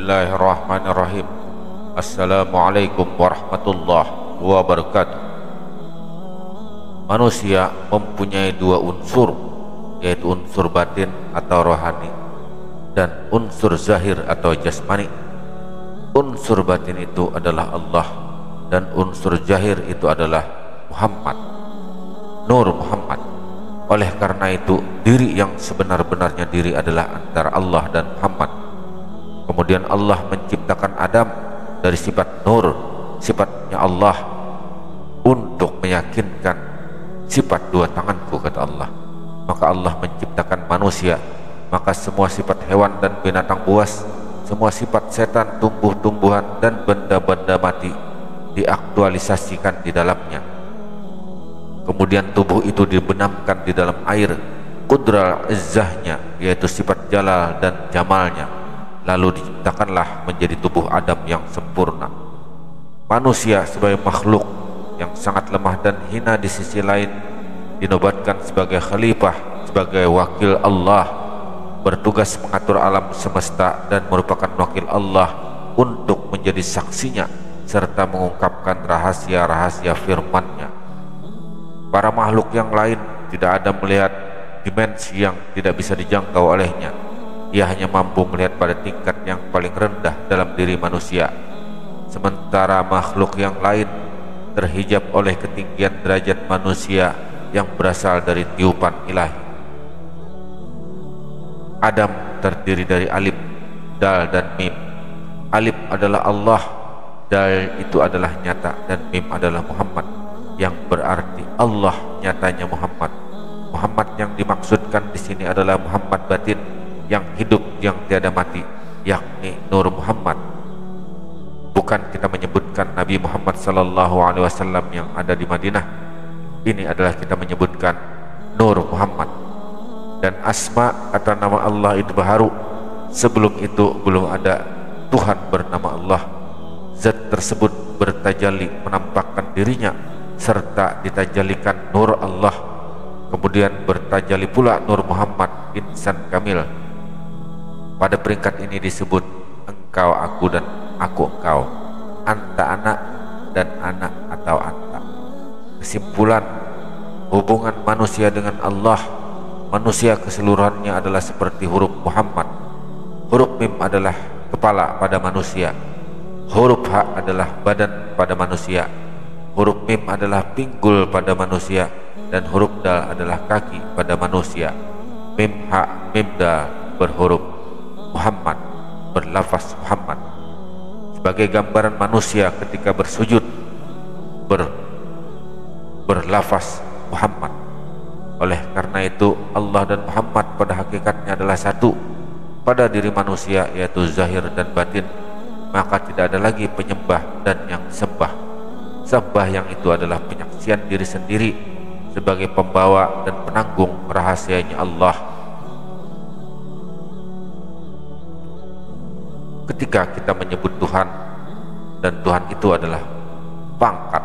Bismillahirrahmanirrahim. Assalamualaikum warahmatullahi wabarakatuh. Manusia mempunyai dua unsur, yaitu unsur batin atau rohani dan unsur zahir atau jasmani. Unsur batin itu adalah Allah dan unsur zahir itu adalah Muhammad, Nur Muhammad. Oleh karena itu, diri yang sebenar-benarnya diri adalah antara Allah dan Muhammad. Kemudian Allah menciptakan Adam dari sifat nur, sifatnya Allah, untuk meyakinkan sifat dua tanganku, kata Allah. Maka Allah menciptakan manusia, maka semua sifat hewan dan binatang buas, semua sifat setan, tumbuh-tumbuhan dan benda-benda mati diaktualisasikan di dalamnya. Kemudian tubuh itu dibenamkan di dalam air, qudral izzahnya, yaitu sifat jalal dan jamalnya. Lalu diciptakanlah menjadi tubuh Adam yang sempurna. Manusia sebagai makhluk yang sangat lemah dan hina di sisi lain dinobatkan sebagai khalifah, sebagai wakil Allah, bertugas mengatur alam semesta dan merupakan wakil Allah untuk menjadi saksinya serta mengungkapkan rahasia-rahasia firman-Nya. Para makhluk yang lain tidak ada melihat dimensi yang tidak bisa dijangkau olehnya. Ia hanya mampu melihat pada tingkat yang paling rendah dalam diri manusia, sementara makhluk yang lain terhijab oleh ketinggian derajat manusia yang berasal dari tiupan ilahi. Adam terdiri dari alif, dal dan mim. Alif adalah Allah, dal itu adalah nyata, dan mim adalah Muhammad, yang berarti Allah nyatanya Muhammad. Muhammad yang dimaksudkan di sini adalah Muhammad batin, yang hidup, yang tiada mati, yakni Nur Muhammad. Bukan kita menyebutkan Nabi Muhammad SAW yang ada di Madinah. Ini adalah kita menyebutkan Nur Muhammad. Dan asma atau nama Allah itu baharu. Sebelum itu belum ada Tuhan bernama Allah. Zat tersebut bertajalli menampakkan dirinya serta ditajalikan Nur Allah. Kemudian bertajalli pula Nur Muhammad, insan kamil. Pada peringkat ini disebut engkau aku dan aku engkau, anta anak dan anak atau anta. Kesimpulan, hubungan manusia dengan Allah, manusia keseluruhannya adalah seperti huruf Muhammad. Huruf mim adalah kepala pada manusia, huruf ha adalah badan pada manusia, huruf mim adalah pinggul pada manusia, dan huruf dal adalah kaki pada manusia. Mim ha mim dal berhuruf Muhammad, berlafaz Muhammad, sebagai gambaran manusia ketika bersujud berlafaz Muhammad. Oleh karena itu, Allah dan Muhammad pada hakikatnya adalah satu pada diri manusia, yaitu zahir dan batin. Maka tidak ada lagi penyembah dan yang sembah. Sembah yang itu adalah penyaksian diri sendiri sebagai pembawa dan penanggung rahasianya Allah. Ketika kita menyebut Tuhan, dan Tuhan itu adalah pangkat,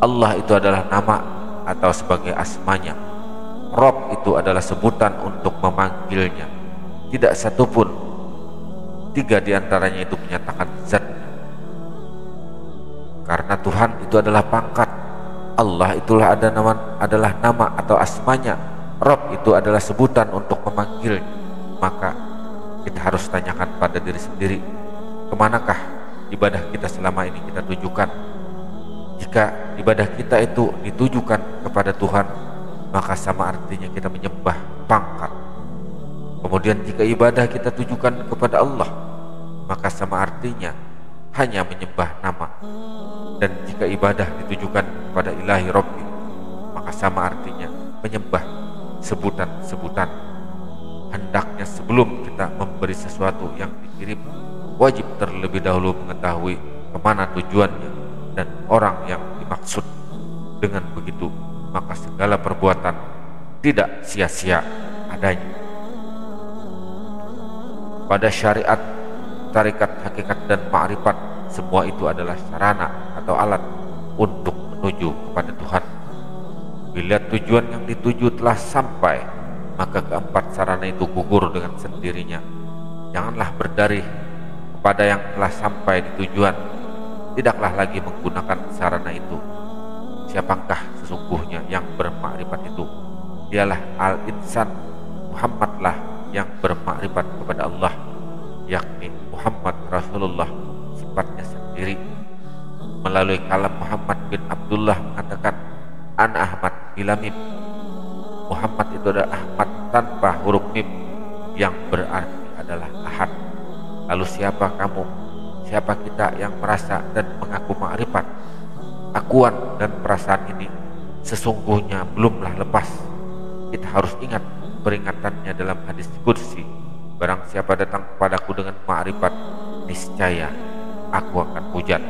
Allah itu adalah nama atau sebagai asmanya, Rob itu adalah sebutan untuk memanggilnya. Tidak satupun tiga diantaranya itu menyatakan zatnya, karena Tuhan itu adalah pangkat, Allah itulah adalah nama atau asmanya, Rob itu adalah sebutan untuk memanggilnya. Maka kita harus tanyakan pada diri sendiri, kemanakah ibadah kita selama ini kita tujukan? Jika ibadah kita itu ditujukan kepada Tuhan, maka sama artinya kita menyembah pangkat. Kemudian jika ibadah kita tujukan kepada Allah, maka sama artinya hanya menyembah nama. Dan jika ibadah ditujukan kepada Ilahi Rabbi, maka sama artinya menyembah sebutan-sebutan. Hendaknya sebelum kita memberi sesuatu yang dikirim, wajib terlebih dahulu mengetahui kemana tujuannya dan orang yang dimaksud. Dengan begitu, maka segala perbuatan tidak sia-sia adanya. Pada syariat, tarikat, hakikat dan ma'rifat, semua itu adalah sarana atau alat untuk menuju kepada Tuhan. Bila tujuan yang dituju telah sampai, maka keempat sarana itu gugur dengan sendirinya. Janganlah berdalih kepada yang telah sampai di tujuan, tidaklah lagi menggunakan sarana itu. Siapakah sesungguhnya yang bermakrifat itu? Dialah al-insan, Muhammadlah yang bermakrifat kepada Allah, yakni Muhammad Rasulullah sifatnya sendiri. Melalui kalam Muhammad bin Abdullah mengatakan, Ana Ahmad bila mim. Muhammad itu adalah Ahmad tanpa huruf mim, yang berarti adalah ahad. Lalu siapa kamu, siapa kita yang merasa dan mengaku makrifat? Akuan dan perasaan ini sesungguhnya belumlah lepas. Kita harus ingat peringatannya dalam hadis qudsi, barang siapa datang kepadaku dengan makrifat, niscaya aku akan hujan.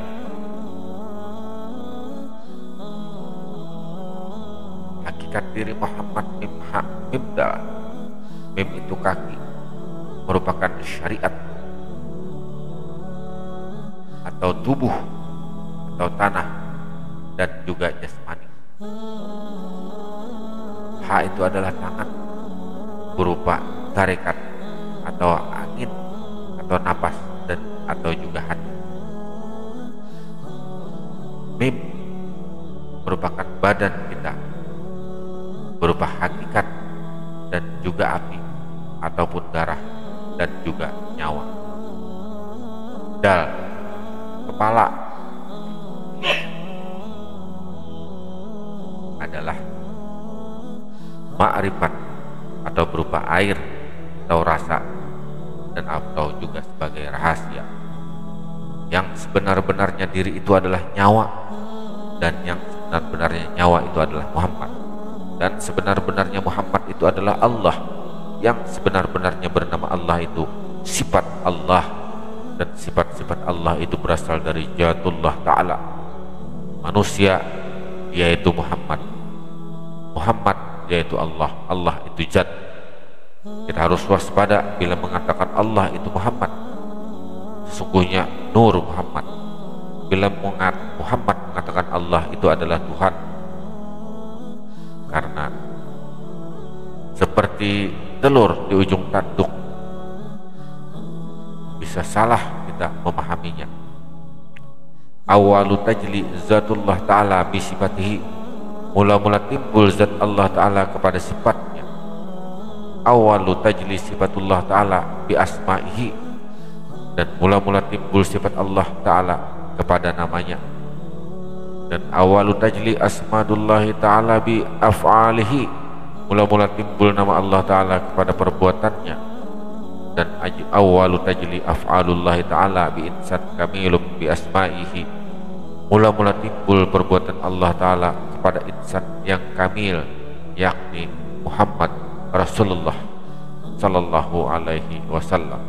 Hakikat diri Muhammad mimdal, mim itu kaki, merupakan syariat atau tubuh atau tanah dan juga jasmani. Ha itu adalah tangan, berupa tarekat atau angin atau napas dan atau juga hati. Mim merupakan badan kita, berupa hakikat dan juga api ataupun darah dan juga nyawa. Dal, kepala, adalah ma'rifat atau berupa air atau rasa dan atau juga sebagai rahasia. Yang sebenar-benarnya diri itu adalah nyawa, dan yang sebenar-benarnya nyawa itu adalah Muhammad, dan sebenar-benarnya Muhammad itu adalah Allah. Yang sebenar-benarnya bernama Allah itu sifat Allah, dan sifat-sifat Allah itu berasal dari Zatullah Ta'ala. Manusia yaitu Muhammad, Muhammad yaitu Allah, Allah itu Zat. Kita harus waspada bila mengatakan Allah itu Muhammad, sesungguhnya Nur Muhammad. Bila Muhammad mengatakan Allah itu adalah Tuhan, karena seperti telur di ujung tanduk, bisa salah kita memahaminya. Awalu tajli zatullah ta'ala bisifatihi, mula-mula timbul zat Allah ta'ala kepada sifatnya. Awalu tajli sifatullah ta'ala bi asma'ihi, dan mula-mula timbul sifat Allah ta'ala kepada namanya. Dan awalu tajli asmadullahi ta'ala bi af'alihi, mula-mula timbul nama Allah ta'ala kepada perbuatannya. Dan awalu tajli af'alullahi ta'ala bi insan kamilum bi asma'ihi, mula-mula timbul perbuatan Allah ta'ala kepada insan yang kamil, yakni Muhammad Rasulullah sallallahu alaihi wasallam.